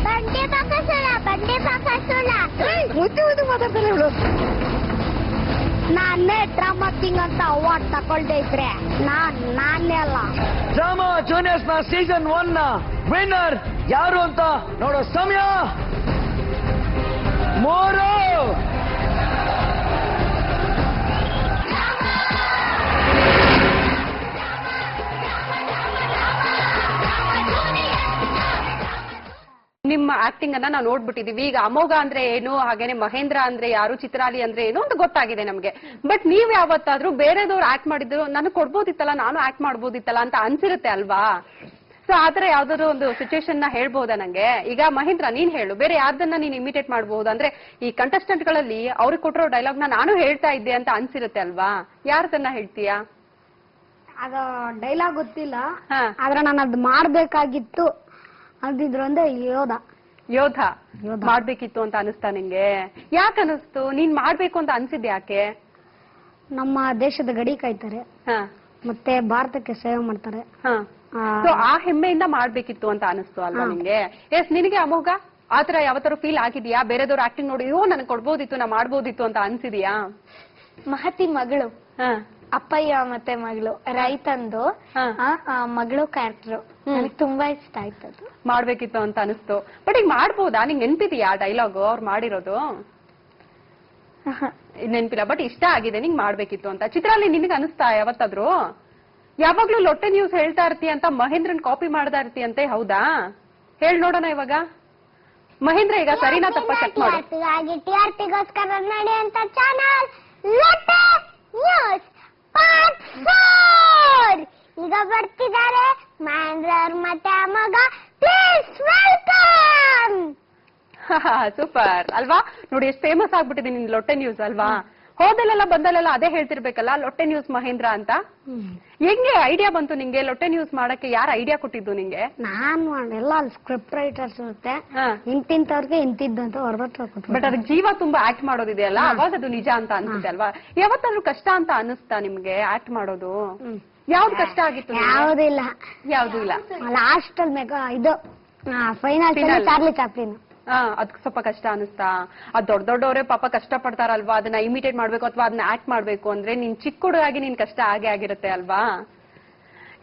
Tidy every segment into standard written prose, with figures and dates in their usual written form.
ಬಂಡೆ ಬಾಕಸುಳ ಮುದ್ದು ಮಾತಾಡ್ತಾರೆ ಇವಳು. ನಾನೇ ಡ್ರಾಮಾ ಕಿಂಗ್ ಅಂತ ಅವಾರ್ಡ್ ತಗೊಳ್ದೆ ಇದ್ರೆ ನಾನೇ ಅಲ್ಲ. ಡ್ರಾಮಾ ಜೂನಿಯರ್ಸ್ ನ ಸೀಸನ್ 1 ನ ವಿನ್ನರ್ ಯಾರು ಅಂತ ನೋಡೋ ಸಮಯ 3. ನಿಮ್ಮ ಆಕ್ಟಿಂಗ್ ಅನ್ನ ನಾವು ನೋಡ್ಬಿಟ್ಟಿದೀವಿ. ಈಗ ಅಮೋಘ ಅಂದ್ರೆ ಏನು, ಹಾಗೇನೆ ಮಹೇಂದ್ರ ಅಂದ್ರೆ ಯಾರು, ಚಿತ್ರಾಲಿ ಅಂದ್ರೆ ಏನು ಅಂತ ಗೊತ್ತಾಗಿದೆ ನಮ್ಗೆ. ಬಟ್ ನೀವ್ ಯಾವತ್ತಾದ್ರೂ ಬೇರೆದವ್ರು ಆಕ್ಟ್ ಮಾಡಿದ್ರು ನನಗೆ ಕೊಡ್ಬೋದಿತ್ತಲ್ಲ, ನಾನು ಆಕ್ಟ್ ಮಾಡ್ಬೋದಿತ್ತಲ್ಲ ಅಂತ ಅನ್ಸಿರುತ್ತೆ ಅಲ್ವಾ? ಸೊ ಆತರ ಯಾವ್ದಾದ್ರು ಒಂದು ಸಿಚುವೇಶನ್ ನ ಹೇಳ್ಬಹುದಾ ನಂಗೆ? ಈಗ ಮಹೇಂದ್ರ ನೀನ್ ಹೇಳು, ಬೇರೆ ಯಾರ್ದನ್ನ ನೀನ್ ಇಮಿಟೇಟ್ ಮಾಡಬಹುದು ಅಂದ್ರೆ ಈ ಕಂಟೆಸ್ಟೆಂಟ್ ಗಳಲ್ಲಿ ಅವ್ರಿಗೆ ಕೊಟ್ಟಿರೋ ಡೈಲಾಗ್ ನಾನು ಹೇಳ್ತಾ ಇದ್ದೆ ಅಂತ ಅನ್ಸಿರುತ್ತೆ ಅಲ್ವಾ? ಯಾರ್ದನ್ನ ಹೇಳ್ತೀಯಾ? ಅದು ಡೈಲಾಗ್ ಗೊತ್ತಿಲ್ಲ, ಆದ್ರೆ ನಾನು ಅದ್ ಮಾಡ್ಬೇಕಾಗಿತ್ತು ಅಂತಿದ್ರು ಅಂದ್ರೆ ಯೋಧ ಮಾಡ್ಬೇಕಿತ್ತು ಅಂತ ಅನಿಸ್ತಾ ನಿಂಗೆ? ಯಾಕೆ ಅನಿಸ್ತು? ನೀನ್ ಮಾಡ್ಬೇಕು ಅಂತ ಅನ್ಸಿದ್ ಯಾಕೆ? ನಮ್ಮ ದೇಶದ ಗಡಿ ಕಾಯ್ತಾರೆ, ಮತ್ತೆ ಭಾರತಕ್ಕೆ ಸೇವೆ ಮಾಡ್ತಾರೆ. ಸೊ ಆ ಹೆಮ್ಮೆಯಿಂದ ಮಾಡ್ಬೇಕಿತ್ತು ಅಂತ ಅನಿಸ್ತು ಅಲ್ವಾ ನಿಂಗೆ? ಎಸ್, ನಿನಗೆ ಅಮೋಘ ಆತರ ಯಾವತ್ತಾರು ಫೀಲ್ ಆಗಿದ್ಯಾ? ಬೇರೆದವ್ರು ಆಕ್ಟಿಂಗ್ ನೋಡಿ ನನ್ ಕೊಡ್ಬೋದಿತ್ತು, ನಾ ಮಾಡ್ಬೋದಿತ್ತು ಅಂತ ಅನ್ಸಿದ್ಯಾ? ಮಹತಿ ಮಗಳು, ಅಪ್ಪಯ್ಯ ಮತ್ತೆ ಮಗಳು, ರೈತಂದು ಮಗಳು ಕ್ಯಾರೆಕ್ಟರ್ ನನಗೆ ತುಂಬಾ ಇಷ್ಟ ಆಯ್ತು. ಮಾಡ್ಬೇಕಿತ್ತು ಅಂತ ಅನಿಸ್ತು. ಬಟ್ ಈಗ ಮಾಡ್ಬೋದಾ? ನಿಂಗೆ ನೆನ್ಪಿದೆಯಾ ಡೈಲಾಗ್ ಅವ್ರು ಮಾಡಿರೋದು? ನೆನ್ಪಿಲ್ಲ, ಬಟ್ ಇಷ್ಟ ಆಗಿದೆ ನಿಂಗ್ ಮಾಡ್ಬೇಕಿತ್ತು ಅಂತ. ಚಿತ್ರಾಲಿ ನಿನಗೆ ಅನಿಸ್ತಾ ಯಾವತ್ತಾದ್ರು? ಯಾವಾಗ್ಲೂ ಲೊಟ್ಟೆ ನ್ಯೂಸ್ ಹೇಳ್ತಾ ಇರ್ತಿ ಅಂತ ಮಹೇಂದ್ರನ್ ಕಾಪಿ ಮಾಡ್ತಾ ಇರ್ತಿ ಅಂತೆ, ಹೌದಾ? ಹೇಳ್ ನೋಡೋಣ ಇವಾಗ. ಮಹೇಂದ್ರ ಈಗ ಸರಿನಾ ತಪ್ಪ ಚೆಕ್ ಮಾಡು. ಟಿಆರ್ಪಿಗೋಸ್ಕರ ನಡೆಯುವಂತ ಚಾನಲ್ ಲೊಟ್ಟೆ ನ್ಯೂಸ್ ಪಾರ್ಟ್ 4 ಈಗ ಬರ್ತಿದ್ದಾರೆ ಮಹೇಂದ್ರ ಮತ್ತೆ ಅಮೋಘ. Please welcome. ಸೂಪರ್ ಅಲ್ವಾ? ನೋಡಿ ಎಷ್ಟು ಫೇಮಸ್ ಆಗ್ಬಿಟ್ಟಿದೆ ನಿನ್ ಲೊಟ್ಟೆ ನ್ಯೂಸ್ ಅಲ್ವಾ? ಹೋದಲ್ಲೆಲ್ಲ ಬಂದಲ್ಲೆಲ್ಲ ಅದೇ ಹೇಳ್ತಿರ್ಬೇಕಲ್ಲ, ಲೊಟ್ಟೆ ನ್ಯೂಸ್ ಮಹೇಂದ್ರ ಅಂತ. ಹೆಂಗೆ ಐಡಿಯಾ ಬಂತು ನಿಂಗೆ ಲೊಟ್ಟೆ ನ್ಯೂಸ್ ಮಾಡಕ್ಕೆ? ಯಾರು ಐಡಿಯಾ ಕೊಟ್ಟಿದ್ದು ನಿಂಗೆ? ನಾನು ಎಲ್ಲ ಸ್ಕ್ರಿಪ್ಟ್ ರೈಟರ್ಸ್ ಇರುತ್ತೆ, ಇಂತಿಂತವ್ರಿಗೆ ಇಂತಿದ್ದು ಅಂತ ಹೊರಬರ್ತಾರೆ. ಬಟ್ ಅದಕ್ಕೆ ಜೀವ ತುಂಬಾ ಆಕ್ಟ್ ಮಾಡೋದಿದೆಯಲ್ಲ, ಅವಾಗ ಅದು ನಿಜ ಅಂತ ಅನ್ಸುತ್ತೆ ಅಲ್ವಾ? ಯಾವತ್ತಾದ್ರೂ ಕಷ್ಟ ಅಂತ ಅನಿಸ್ತಾ ನಿಮ್ಗೆ ಆಕ್ಟ್ ಮಾಡೋದು? ಯಾವ್ದು ಕಷ್ಟ ಆಗಿತ್ತು? ಯಾವ್ದು ಇಲ್ಲ. ಲಾಸ್ಟ್ ಅಲ್ಲಿ ಇದು ಫೈನಲ್ ಚಾರ್ಲಿ ಚಾಪ್ಲಿನ್. ಅದಕ್ಕೆ ಸ್ವಲ್ಪ ಕಷ್ಟ ಅನಿಸ್ತಾ? ಅದ್ ದೊಡ್ಡವರೇ ಪಾಪ ಕಷ್ಟ ಪಡ್ತಾರಲ್ವಾ, ಅದನ್ನ ಇಮಿಟೇಟ್ ಮಾಡ್ಬೇಕು ಅಥವಾ ಅದನ್ನ ಆಕ್ಟ್ ಮಾಡ್ಬೇಕು ಅಂದ್ರೆ ನೀನ್ ಚಿಕ್ಕ ಹುಡುಗಾಗಿ ನೀನ್ ಕಷ್ಟ ಆಗೇ ಆಗಿರುತ್ತೆ ಅಲ್ವಾ?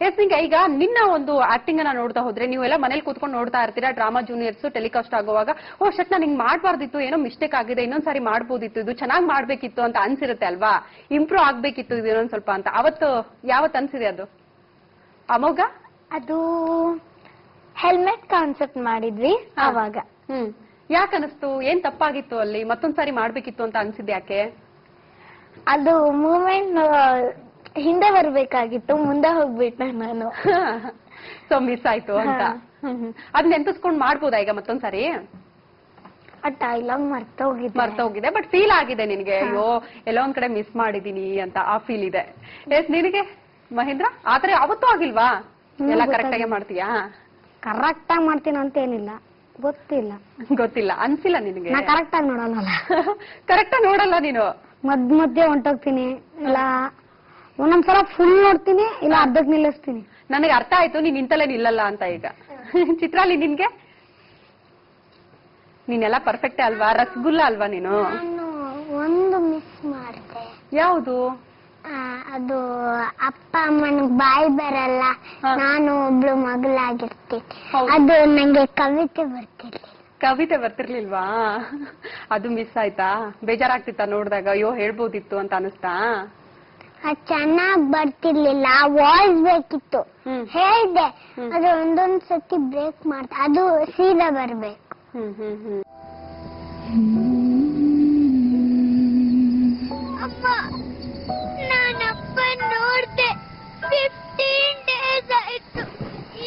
ಎಸ್, ನಿಂಗೆ ಈಗ ನಿನ್ನ ಒಂದು ಆಕ್ಟಿಂಗ್ ಅನ್ನ ನೋಡ್ತಾ ಹೋದ್ರೆ, ನೀವೆಲ್ಲ ಮನೇಲಿ ಕೂತ್ಕೊಂಡು ನೋಡ್ತಾ ಇರ್ತೀರಾ ಡ್ರಾಮಾ ಜೂನಿಯರ್ಸ್ ಟೆಲಿಕಾಸ್ಟ್ ಆಗುವಾಗ, ಓ ಶಟ್ ನಾನು ಹಿಂಗ್ ಮಾಡ್ಬಾರ್ದಿತ್ತು, ಏನೋ ಮಿಸ್ಟೇಕ್ ಆಗಿದೆ, ಇನ್ನೊಂದ್ಸಾರಿ ಮಾಡ್ಬೋದಿತ್ತು, ಇದು ಚೆನ್ನಾಗಿ ಮಾಡ್ಬೇಕಿತ್ತು ಅಂತ ಅನ್ಸಿರುತ್ತೆ ಅಲ್ವಾ? ಇಂಪ್ರೂವ್ ಆಗ್ಬೇಕಿತ್ತು ಇದು ಇನ್ನೊಂದ್ ಸ್ವಲ್ಪ ಅಂತ. ಅವತ್ತು ಯಾವತ್ ಅನ್ಸಿದೆ ಅದು ಅಮೋಘ? ಅದು ಹೆಲ್ಮೆಟ್ ಕಾನ್ಸೆಪ್ಟ್ ಮಾಡಿದ್ವಿ ಅವಾಗ. ಯಾಕೆ ಅನಿಸ್ತು? ಏನ್ ತಪ್ಪಾಗಿತ್ತು ಅಲ್ಲಿ? ಮತ್ತೊಂದ್ಸಾರಿ ಮಾಡ್ಬೇಕಿತ್ತು ಅಂತ ಅನ್ಸಿದ್ ಯಾಕೆ? ಅದು ಮೂಮೆಂಟ್ ಹಿಂದೆ ಬರ್ಬೇಕಾಗಿತ್ತು, ಮುಂದೆ ಹೋಗ್ಬಿಟ್ಟೆ ನಾನು. ಸೊ ಮಿಸ್ ಆಯ್ತು ಅಂತ. ಅದ್ ನೆನ್ಪಿಸ್ಕೊಂಡ್ ಮಾಡ್ಬೋದಾ ಈಗ ಮತ್ತೊಂದ್ಸಾರಿ? ಆ ಡೈಲಾಗ್ ಮರ್ತೋಗಿದೆ, ಬಟ್ ಫೀಲ್ ಆಗಿದೆ ನಿನ್ಗೆ, ಅಯ್ಯೋ ಎಲ್ಲೋ ಒಂದ್ ಕಡೆ ಮಿಸ್ ಮಾಡಿದೀನಿ ಅಂತ ಆ ಫೀಲ್ ಇದೆ. ಎಸ್, ನಿನಗೆ ಮಹೇಂದ್ರ ಆತರ ಯಾವತ್ತೂ ಆಗಿಲ್ವಾ? ಎಲ್ಲ ಕರೆಕ್ಟ್ ಆಗಿ ಮಾಡ್ತೀಯಾ? ಕರೆಕ್ಟ್ ಆಗಿ ಮಾಡ್ತೀನಿ ಅಂತ ಏನಿಲ್ಲ, ಗೊತ್ತಿಲ್ಲ ಅನ್ಸಿಲ್ಲ ನಿನಗೆ? ಕರೆಕ್ಟ್ ಆಗಿ ನೋಡಲ್ಲ. ಕರೆಕ್ಟ್ ಆಗಿ ನೋಡಲ್ಲ ನೀನು? ಮಧ್ಯೆ ಹೊಂಟೋಗ್ತೀನಿ, ಇಲ್ಲ ಒಂದೊಂದ್ಸಲ ಫುಲ್ ನೋಡ್ತೀನಿ, ಇಲ್ಲ ಅರ್ಧಕ್ ನಿಲ್ಲಿಸ್ತೀನಿ. ನನಗೆ ಅರ್ಥ ಆಯ್ತು ನೀನ್ ನಿಂತಲೇ ನಿಲ್ಲಲ್ಲ ಅಂತ. ಈಗ ಚಿತ್ರಾಲಿ ನಿನ್ಗೆ? ನೀನೆಲ್ಲ ಪರ್ಫೆಕ್ಟ್ ಅಲ್ವಾ? ರಸಗುಲ್ಲ ಅಲ್ವಾ ನೀನು? ಒಂದು ಮಿಸ್ ಮಾಡಿದೆ. ಯಾವುದು? ಅದು ಅಪ್ಪ ಅಮ್ಮನಿಗೆ ಬಾಯಿ ಬರಲ್ಲ, ನಾನು ಒಬ್ಳು ಮಗಳಾಗಿರ್ತೀನಿ, ಅದು ನಂಗೆ ಕವಿತೆ ಬರ್ತಿರ್ಲಿಲ್ವಾ? ಅದು ಮಿಸ್ ಆಯ್ತಾ? ಬೇಜಾರಾಗ್ತಿತ್ತ ನೋಡಿದಾಗ? ಅಯ್ಯೋ ಹೇಳ್ಬೋದಿತ್ತು ಅಂತ ಅನಿಸ್ತಾ? ಚೆನ್ನಾಗ್ ಬರ್ತಿರ್ಲಿಲ್ಲ, ವಾಯ್ಸ್ ಬೇಕಿತ್ತು, ಹೇಳ್ದೆ, ಅದು ಒಂದೊಂದ್ ಸತಿ ಬ್ರೇಕ್ ಮಾಡ್ತಾ, ಅದು ಸೀದಾ ಬರ್ಬೇಕು. ಅಮ್ಮ, ನಾನಪ್ಪ ನೋಡ್ದೆ 15 days ಆಯ್ತು.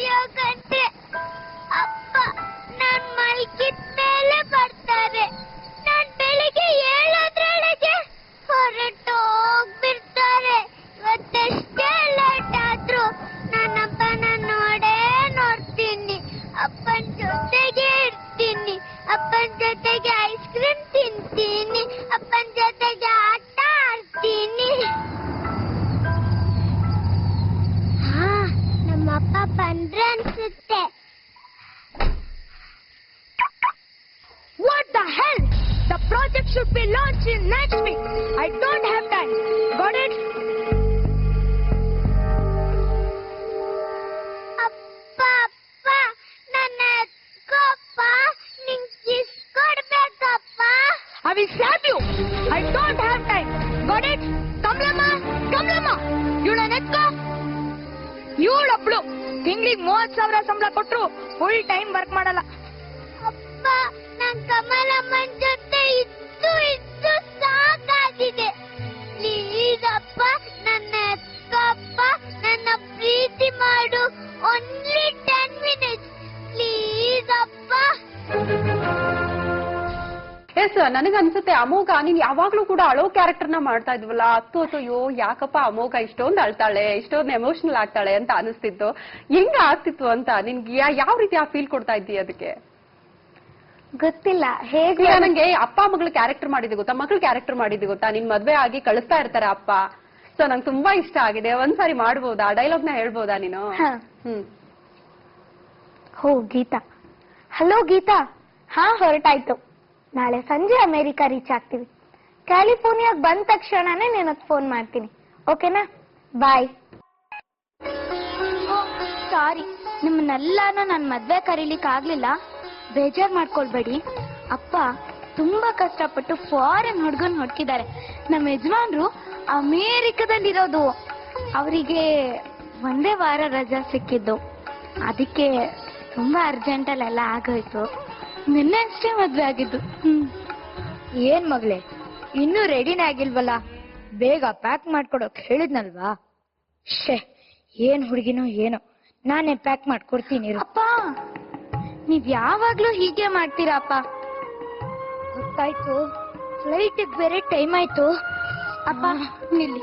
ಯಾಕಂದ್ರೆ ಅಪ್ಪ ನಾನ್ ಮಲ್ಗಿದ ಮೇಲೆ ಬರ್ತಾರೆ, ನಾನ್ ಬೆಳಿಗ್ಗೆ 7:00 ಹೊರಟೋಗ್ಬಿಡ್ತಾರೆ. ಇವತ್ತೆಷ್ಟೇ ಲೇಟ್ ಆದ್ರೂ ನನ್ನಪ್ಪನ ನೋಡ್ತೀನಿ, ಅಪ್ಪನ ಜೊತೆಗೆ ಇರ್ತೀನಿ, ಅಪ್ಪನ ಜೊತೆಗೆ ಐಸ್ ಕ್ರೀಮ್ ತಿಂತೀನಿ, ಅಪ್ಪನ ಜೊತೆಗೆ ಆಟ ಆಡ್ತೀನಿ. project should be launched in next week. I don't have time. Got it? ಅಪ್ಪ ನನ್ನ ಎತ್ಕೊಪ್ಪ ನಿಂಗೆ kiss ಕೊಡ್ಬೇಕಪ್ಪ. I will slap you. I don't have time. Got it? Kamalamma ಇವಳನ್ನ ಎತ್ಕೋ. ಇವಳೊಬ್ಳು ತಿಂಗಳಿಗೆ 30,000 ಸಂಬಳ ಕೊಟ್ರು ಫುಲ್ ಟೈಮ್ ವರ್ಕ್ ಮಾಡಲ್ಲ. ಅಪ್ಪ ನನ್ ಕಮಲಮ್ಮನ ಜೊತೆ ಇದ್ದು ಸಾಕಾಗಿದೆ. ಪ್ಲೀಸ್ ಅಪ್ಪ ನನ್ನ ಎತ್ಕೊಪ್ಪ, ನನ್ನ ಪ್ರೀತಿ ಮಾಡು. ಓನ್ಲಿ 10 minutes ಪ್ಲೀಸ್ ಅಪ್ಪ. ಎಸ್ ನನಗನ್ಸುತ್ತೆ ಅಮೋಘ ನೀನ್ ಯಾವಾಗ್ಲೂ ಕೂಡ ಅಳೋ ಕ್ಯಾರೆಕ್ಟರ್ನ ಮಾಡ್ತಾ ಇದ್ವಲ್ಲ, ಅಯ್ಯೋ ಯಾಕಪ್ಪ ಅಮೋಘ ಇಷ್ಟೊಂದು ಅಳ್ತಾಳೆ, ಇಷ್ಟೊಂದು ಎಮೋಷನಲ್ ಆಗ್ತಾಳೆ ಅಂತ ಅನಿಸ್ತಿತ್ತು. ಹೆಂಗ ಆಗ್ತಿತ್ತು ಅಂತ ನಿನ್ಗೆ ಯಾವ ರೀತಿ ಆ ಫೀಲ್ ಕೊಡ್ತಾ ಇದ್ದೀಯ? ಅದಕ್ಕೆ ಗೊತ್ತಿಲ್ಲ ಹೇಗೆ. ನಂಗೆ ಅಪ್ಪ ಮಗಳು ಕ್ಯಾರೆಕ್ಟರ್ ಮಾಡಿದ್ದು ಗೊತ್ತಾ, ಮಗಳು ಕ್ಯಾರೆಕ್ಟರ್ ಮಾಡಿದ್ದು ಗೊತ್ತಾ, ನಿನ್ ಮದ್ವೆ ಆಗಿ ಕಳಿಸ್ತಾ ಇರ್ತಾರೆ ಅಪ್ಪ. ಸೊ ನಂಗೆ ತುಂಬಾ ಇಷ್ಟ ಆಗಿದೆ. ಒಂದ್ಸಾರಿ ಮಾಡ್ಬೋದಾ, ಡೈಲಾಗ್ ನ ಹೇಳ್ಬೋದಾ ನೀನು? ಹೋ ಗೀತಾ. ಹಲೋ ಗೀತಾ. ಹಾ ಹೊರಟಾಯ್ತು. ನಾಳೆ ಸಂಜೆ ಅಮೆರಿಕಾ ರೀಚ್ ಆಗ್ತೀವಿ. ಕ್ಯಾಲಿಫೋರ್ನಿಯಾಗ್ ಬಂದ ತಕ್ಷಣನೇ ನಿನಗೆ ಫೋನ್ ಮಾಡ್ತೀನಿ. ಓಕೆನಾ? ಬಾಯ್. ಸಾರಿ, ನಿಮ್ಮನ್ನೆಲ್ಲಾನು ನಾನು ಮದ್ವೆ ಕರೀಲಿಕ್ಕೆ ಆಗ್ಲಿಲ್ಲ. ಬೇಜಾರ್ ಮಾಡ್ಕೊಳ್ಬೇಡಿ. ಅಪ್ಪ ತುಂಬಾ ಕಷ್ಟಪಟ್ಟು ಫಾರಿನ್ ಹುಡುಗನ್ ಹೊಡ್ಕಿದ್ದಾರೆ. ನಮ್ಮ ಯಜಮಾನ್ರು ಅಮೇರಿಕದಲ್ಲಿರೋದು. ಅವರಿಗೆ ಒಂದೇ ವಾರ ರಜಾ ಸಿಕ್ಕಿದ್ದು. ಅದಕ್ಕೆ ತುಂಬಾ ಅರ್ಜೆಂಟಲ್ಲೆಲ್ಲ ಆಗೋಯ್ತು. ನಿನ್ನೆ ಅಷ್ಟೇ ಮದ್ವೆ ಆಗಿದ್ದು. ಏನ್ ಮಗಳೇ, ಇನ್ನೂ ರೆಡಿನೇ ಆಗಿಲ್ವಲ್ಲ? ಬೇಗ ಪ್ಯಾಕ್ ಮಾಡ್ಕೊಡೋಕ್ ಹೇಳಿದ್ನಲ್ವಾ? ಏನ್ ಹುಡುಗಿನೋ ಏನೋ, ನಾನೇ ಪ್ಯಾಕ್ ಮಾಡ್ಕೊಡ್ತೀನಿ. ಅಪ್ಪ ನೀವ್ ಯಾವಾಗ್ಲೂ ಹೀಗೆ ಮಾಡ್ತೀರಪ್ಪ. ಗೊತ್ತಾಯ್ತು, ಫ್ಲೈಟ್ ಬೇರೆ ಟೈಮ್ ಆಯ್ತು. ಅಪ್ಪ ನಿಲ್ಲಿ,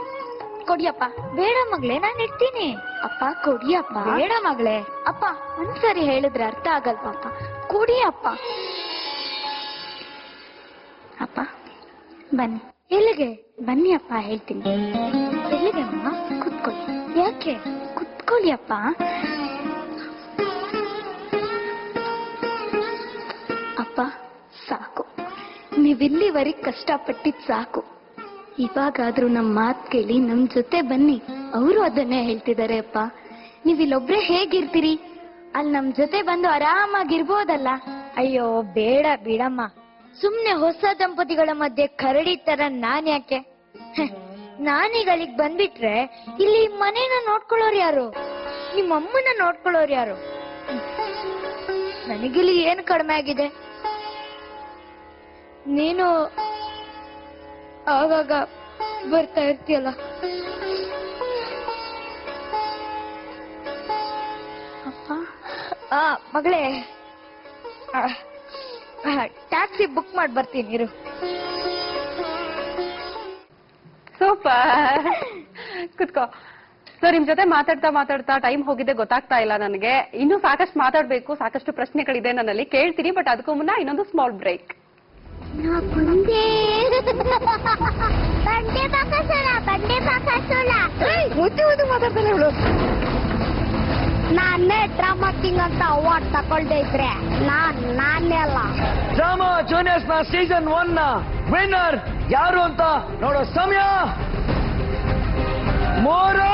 ಕೊಡಿಯಪ್ಪ. ಬೇಡ ಮಗಳೇ, ನಾನು ಇರ್ತೀನಿ. ಅಪ್ಪ ಕೊಡಿಯಪ್ಪ. ಬೇಡ ಮಗಳೇ. ಅಪ್ಪ ಒಂದ್ಸರಿ ಹೇಳಿದ್ರೆ ಅರ್ಥ ಆಗಲ್ವಾ? ಅಪ್ಪ ಕೊಡಿಯಪ್ಪ. ಅಪ್ಪ ಬನ್ನಿ. ಎಲ್ಲಿಗೆ? ಬನ್ನಿ ಅಪ್ಪ, ಹೇಳ್ತೀನಿ. ಎಲ್ಲಿಗೆ ಅಮ್ಮ? ಕುತ್ಕೊಳ್ಳಿ. ಯಾಕೆ? ಕುತ್ಕೊಳ್ಳಿ ಅಪ್ಪ. ಅಪ್ಪ ಸಾಕು, ನೀವಿಲ್ಲಿವರೆಗೆ ಕಷ್ಟಪಟ್ಟಿದ್ ಸಾಕು. ಇವಾಗಾದ್ರೂ ನಮ್ ಮಾತ್ ಕೇಳಿ ನಮ್ ಜೊತೆ ಬನ್ನಿ. ಅವರು ಅದನ್ನೇ ಹೇಳ್ತಿದ್ದಾರೆ. ಅಪ್ಪ ನೀವಿಲ್ಲೊಬ್ರೆ ಹೇಗಿರ್ತೀರಿ? ಅಲ್ಲಿ ನಮ್ ಜೊತೆ ಬಂದು ಆರಾಮಾಗಿರ್ಬೋದಲ್ಲ. ಅಯ್ಯೋ ಬೇಡ ಬಿಡಮ್ಮ. ಸುಮ್ನೆ ಹೊಸ ದಂಪತಿಗಳ ಮಧ್ಯೆ ಕರಡಿ ತರ ನಾನ್ ಯಾಕೆ? ನಾನೀಗ ಅಲ್ಲಿಗ್ ಬಂದ್ಬಿಟ್ರೆ ಇಲ್ಲಿ ಮನೇನ ನೋಡ್ಕೊಳ್ಳೋರು ಯಾರು? ನಿಮ್ಮಮ್ಮನ ನೋಡ್ಕೊಳ್ಳೋರು ಯಾರು? ನನಗಿಲ್ಲಿ ಏನ್ ಕಡಿಮೆ ಆಗಿದೆ? ನೀನು ಆಗಾಗ ಬರ್ತಾ ಇರ್ತೀಯಲ್ಲ. ಅಪ್ಪ ಮಗಳೇ, ಟ್ಯಾಕ್ಸಿ ಬುಕ್ ಮಾಡಿ ಬರ್ತೀನಿ ಇರು. ಸೂಪರ್, ಕುತ್ಕೋ. ಸೊ ನಿಮ್ ಜೊತೆ ಮಾತಾಡ್ತಾ ಟೈಮ್ ಹೋಗಿದೆ ಗೊತ್ತಾಗ್ತಾ ಇಲ್ಲ ನನಗೆ. ಇನ್ನೂ ಸಾಕಷ್ಟು ಮಾತಾಡ್ಬೇಕು, ಸಾಕಷ್ಟು ಪ್ರಶ್ನೆಗಳಿದೆ ನನ್ನಲ್ಲಿ, ಕೇಳ್ತೀನಿ. ಬಟ್ ಅದಕ್ಕೂ ಮುನ್ನ ಇನ್ನೊಂದು ಸ್ಮಾಲ್ ಬ್ರೇಕ್. ನಾನೇ ಡ್ರಾಮಾ ಕಿಂಗ್ ಅಂತ ಅವಾರ್ಡ್ ತಗೊಳ್ದೇ ಇದ್ರೆ ನಾನೇ ಅಲ್ಲ. ಡ್ರಾಮಾ ಜೂನಿಯರ್ಸ್ ನ ಸೀಸನ್ 1 ನ ವಿನ್ನರ್ ಯಾರು ಅಂತ ನೋಡೋ ಸಮಯ. 3